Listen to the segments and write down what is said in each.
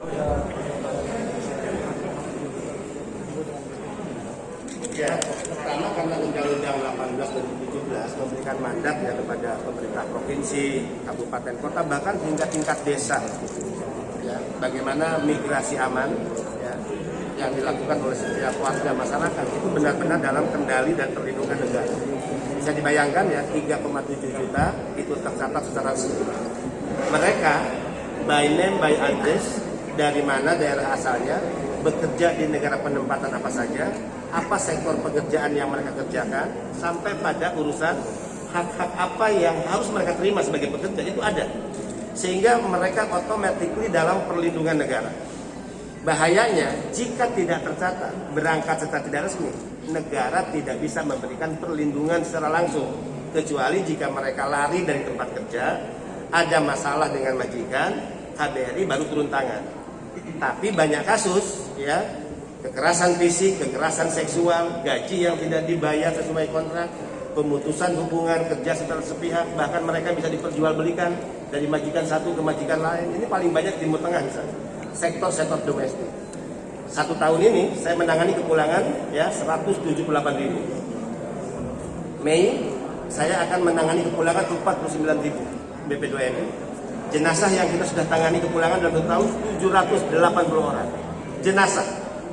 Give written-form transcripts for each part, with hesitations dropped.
Ya, pertama karena Undang-Undang 18 dan 17 memberikan mandat ya kepada pemerintah provinsi, kabupaten, kota, bahkan hingga tingkat desa. Ya, bagaimana migrasi aman ya, yang dilakukan oleh setiap warga masyarakat itu benar-benar dalam kendali dan perlindungan negara. Bisa dibayangkan ya, 3,7 juta itu tercatat secara resmi. Mereka by name, by address, dari mana daerah asalnya, bekerja di negara penempatan apa saja, apa sektor pekerjaan yang mereka kerjakan, sampai pada urusan hak-hak apa yang harus mereka terima sebagai pekerja itu ada. Sehingga mereka automatically dalam perlindungan negara. Bahayanya jika tidak tercatat, berangkat secara tidak resmi, negara tidak bisa memberikan perlindungan secara langsung, kecuali jika mereka lari dari tempat kerja, ada masalah dengan majikan, KBRI baru turun tangan. Tapi banyak kasus ya, kekerasan fisik, kekerasan seksual, gaji yang tidak dibayar sesuai kontrak, pemutusan hubungan kerja secara sepihak, bahkan mereka bisa diperjualbelikan dari majikan satu ke majikan lain. Ini paling banyak di Timur Tengah misalnya, sektor-sektor domestik. 1 tahun ini saya menangani kepulangan ya 178.000. Mei saya akan menangani kepulangan 49.000 BP2M. Jenazah yang kita sudah tangani kepulangan dalam 1 tahun 780 orang. Jenazah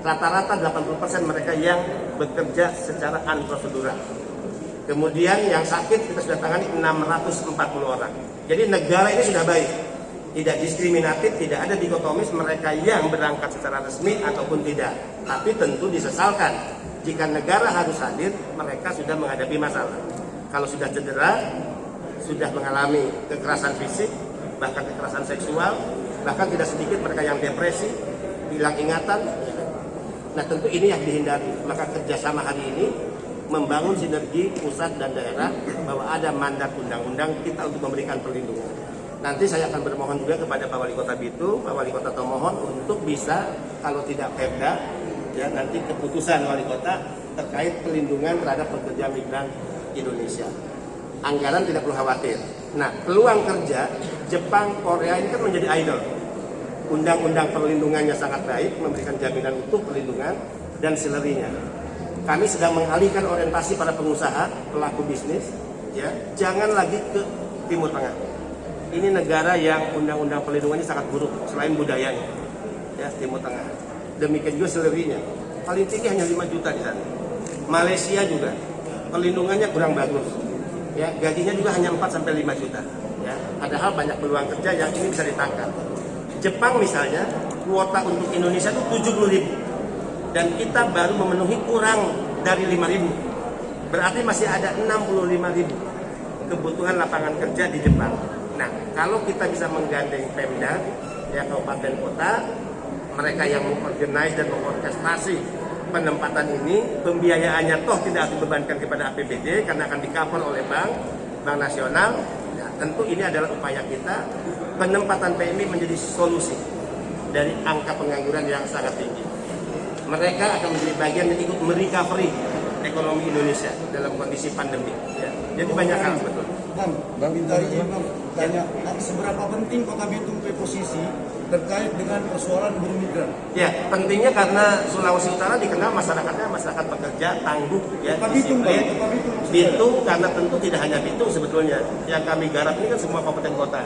rata-rata 80% mereka yang bekerja secara unprosedural. Kemudian yang sakit kita sudah tangani 640 orang. Jadi negara ini sudah baik, tidak diskriminatif, tidak ada dikotomis mereka yang berangkat secara resmi ataupun tidak. Tapi tentu disesalkan jika negara harus hadir, mereka sudah menghadapi masalah. Kalau sudah cedera, sudah mengalami kekerasan fisik, bahkan kekerasan seksual, bahkan tidak sedikit mereka yang depresi, hilang ingatan. Nah tentu ini yang dihindari. Maka kerjasama hari ini membangun sinergi pusat dan daerah, bahwa ada mandat undang-undang kita untuk memberikan perlindungan. Nanti saya akan bermohon juga kepada Pak Wali Kota Bitung, Pak Wali Kota Tomohon untuk bisa, kalau tidak Pemda, ya nanti keputusan Wali Kota terkait perlindungan terhadap pekerja migran Indonesia. Anggaran tidak perlu khawatir. Nah, peluang kerja Jepang, Korea ini kan menjadi idol. Undang-undang perlindungannya sangat baik, memberikan jaminan utuh perlindungan dan salary-nya. Kami sedang mengalihkan orientasi para pengusaha, pelaku bisnis, ya, jangan lagi ke Timur Tengah. Ini negara yang undang-undang perlindungannya sangat buruk, selain budayanya, ya, Timur Tengah. Demikian juga salary-nya, paling tinggi hanya 5 juta di sana. Malaysia juga, perlindungannya kurang bagus, ya, gajinya juga hanya 4 sampai 5 juta. Ya, padahal banyak peluang kerja yang ini bisa ditangkap. Jepang misalnya, kuota untuk Indonesia itu 70.000. Dan kita baru memenuhi kurang dari 5.000. Berarti masih ada 65.000 kebutuhan lapangan kerja di Jepang. Nah, kalau kita bisa menggandeng Pemda, ya kabupaten kota, mereka yang mengorganize dan mengorkestrasi penempatan ini, pembiayaannya toh tidak dibebankan kepada APBD karena akan di-cover oleh Bank Nasional. Ya, tentu ini adalah upaya kita, penempatan PMI menjadi solusi dari angka pengangguran yang sangat tinggi. Mereka akan menjadi bagian yang ikut merecovery ekonomi Indonesia dalam kondisi pandemi. Ya. Jadi banyak hal betul. Bang, minta izin tanya, seberapa penting Kota Bitung posisi terkait dengan persoalan buruh migran? Ya, pentingnya karena Sulawesi Utara dikenal masyarakatnya masyarakat pekerja, tangguh, ya, disiplin. Bitung karena tentu tidak hanya Bitung sebetulnya. Yang kami garap ini kan semua kabupaten kota.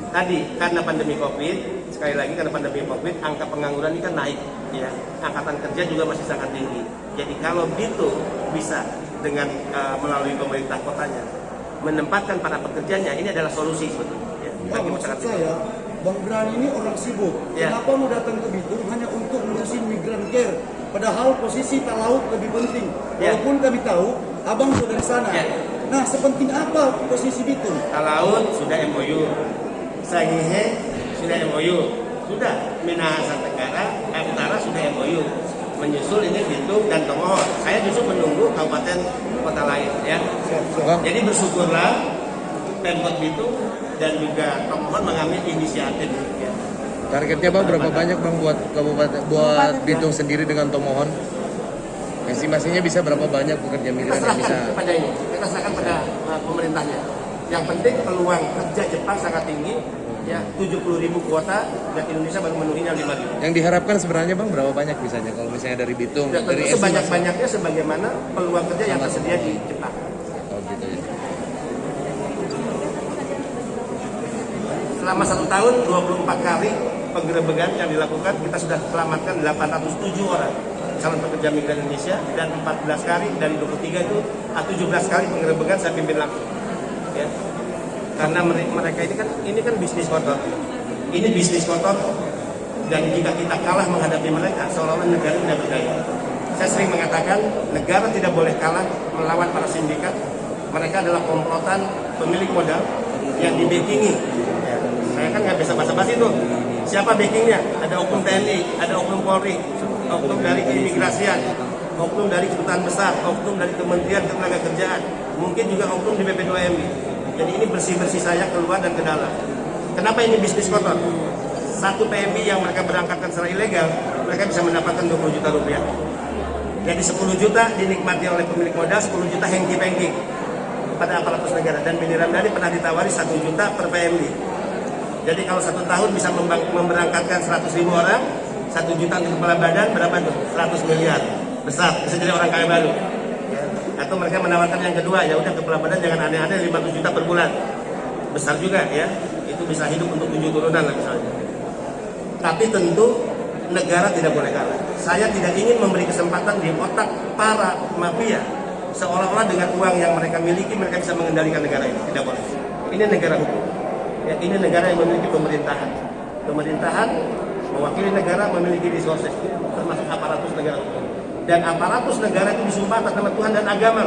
Tadi karena pandemi Covid, sekali lagi karena pandemi Covid, angka pengangguran ini kan naik, ya. Angkatan kerja juga masih sangat tinggi. Jadi kalau Bitung bisa dengan melalui pemerintah kotanya menempatkan para pekerjanya, ini adalah solusi sebetulnya. Ya, bagi masyarakat saya, Bang Brani ini orang sibuk. Ya. Kenapa mau datang ke Bitung hanya untuk ngurusin migran care? Padahal posisi Talaut lebih penting. Ya. Walaupun kami tahu, abang sudah di sana. Ya. Nah, sepenting apa posisi Bitung? Talaut sudah MOU, Sangihe sudah MOU, sudah Minahasa Utara sudah MOU. Menyusul ini Bitung dan Tomohon. Saya justru menunggu kabupaten kota lain, ya. Jadi bersyukurlah Pemkot Bitung dan juga Tomohon mengambil inisiatif. Ya. Targetnya Bang berapa banyak Bang buat kabupaten, buat Bitung sendiri dengan Tomohon? Estimasinya bisa berapa banyak pekerja migran yang bisa? Pada ini, kita serahkan pada pemerintahnya. Yang penting peluang kerja Jepang sangat tinggi. Ya, 70.000 kuota dan Indonesia baru memenuhinya 5.000. Yang diharapkan sebenarnya Bang berapa banyak misalnya kalau misalnya dari Bitung, Dan dari tentu SI sebanyak-banyaknya sebagaimana peluang kerja yang tersedia di Jepang. Oh gitu ya. Selama 1 tahun 24 kali penggerebekan yang dilakukan, kita sudah selamatkan 807 orang calon pekerja migran Indonesia, dan 14 kali dari 23 itu 17 kali penggerebekan saya pimpin langsung. Ya. Karena mereka ini kan bisnis kotor. Ini bisnis kotor, dan jika kita kalah menghadapi mereka seolah-olah negara tidak berdaya. Saya sering mengatakan negara tidak boleh kalah melawan para sindikat. Mereka adalah komplotan pemilik modal yang dibackingi. Ya. Saya kan nggak bisa basa-basi tuh. Siapa backingnya? Ada oknum TNI, ada oknum Polri, oknum dari keimigrasian, oknum dari kedutaan besar, oknum dari Kementerian Ketenagakerjaan, mungkin juga oknum di BP2MI. Jadi ini bersih-bersih saya keluar dan ke dalam. Kenapa ini bisnis kotor? Satu PMI yang mereka berangkatkan secara ilegal, mereka bisa mendapatkan 20 juta rupiah. Jadi 10 juta dinikmati oleh pemilik modal, 10 juta hengki-pengki pada aparatus negara. Dan Beni Ramdhani pernah ditawari 1 juta per PMI. Jadi kalau 1 tahun bisa memberangkatkan 100.000 orang, 1 juta untuk kepala badan, berapa tuh? 100 miliar. Besar, bisa jadi orang kaya baru. Ya. Atau mereka menawarkan yang kedua, ya udah kepala badan jangan aneh-aneh, 50 juta per bulan. Besar juga ya, itu bisa hidup untuk 7 turunan lah misalnya. Tapi tentu negara tidak boleh kalah. Saya tidak ingin memberi kesempatan di otak para mafia seolah-olah dengan uang yang mereka miliki mereka bisa mengendalikan negara ini. Tidak boleh. Ini negara hukum. Ya, ini negara yang memiliki pemerintahan. Pemerintahan mewakili negara, memiliki resources, termasuk aparatus negara hukum. Dan aparatus negara itu disumpah atas nama Tuhan dan agama.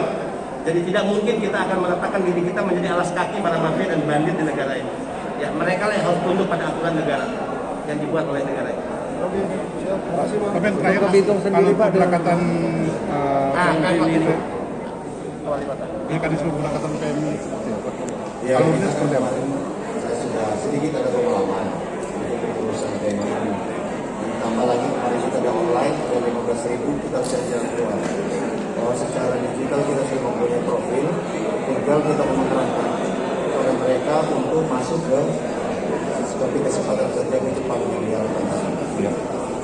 Jadi tidak mungkin kita akan meletakkan diri kita menjadi alas kaki para mafia dan bandit di negara ini. Ya, mereka lah yang harus tunduk pada aturan negara yang dibuat oleh negara ini. Tapi yang terakhir, kalau keberangkatan mekanisme keberangkatan PMI Ya, alurnya seperti apa? saya sudah sedikit ada pengalaman untuk urusan PMI ini. Ditambah lagi kemarin kita ada online, ada 15.000 kita bisa jalan keluar. Kalau secara digital kita sudah mempunyai profil, tinggal kita menerangkan kepada mereka untuk masuk ke seperti kesempatan kerja ke Jepang yang diharapkan.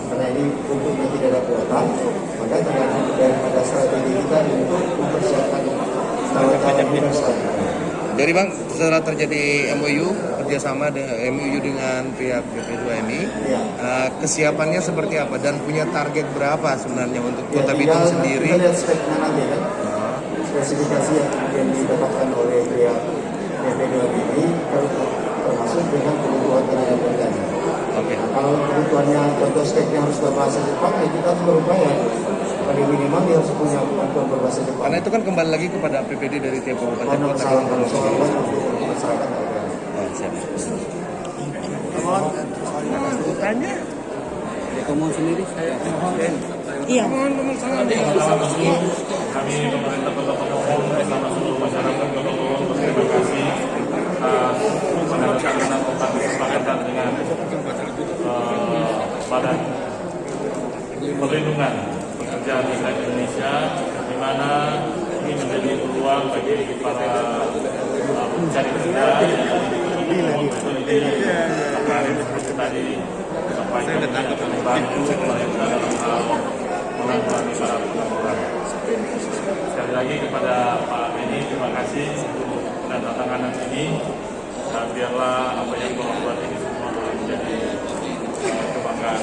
Karena ini untuknya tidak ada kuota, maka tergantung daripada strategi kita untuk mempersiapkan calon-calon kita selanjutnya. Jadi Bang, setelah terjadi MOU kerjasama MOU dengan pihak BP2MI, Ya. kesiapannya seperti apa dan punya target berapa sebenarnya untuk Ya, Kota tinggal Bitung sendiri? Kita lihat speknya nanti kan, spesifikasi yang kemudian didapatkan oleh pihak BP2MI ini termasuk dengan kebutuhan tenaga kerjanya. Oke. Nah, kalau kebutuhannya contoh speknya harus berbahasa Jepang, ya kita harus berupaya paling minimal dia harus punya kemampuan berbahasa Jepang. Karena itu kan kembali lagi kepada PPD dari tiap kabupaten Karena kota. kesalahan untuk masyarakat negara. Oh, siap. Tanya. Iya. Kami pemerintah Kota Tomohon bersama seluruh masyarakat Kota Tomohon berterima kasih penandatanganan nota kesepakatan dengan Badan Perlindungan Pekerja Migran Indonesia, di mana ini menjadi peluang bagi para pencari kerja kemarin seperti tadi sampaikan akan membantu pemerintah dalam hal menanggulangi para pengangguran. Sekali lagi kepada Pak Beni, terima kasih untuk penandatanganan ini, dan biarlah apa yang Bapak buat ini semua boleh menjadi kebanggaan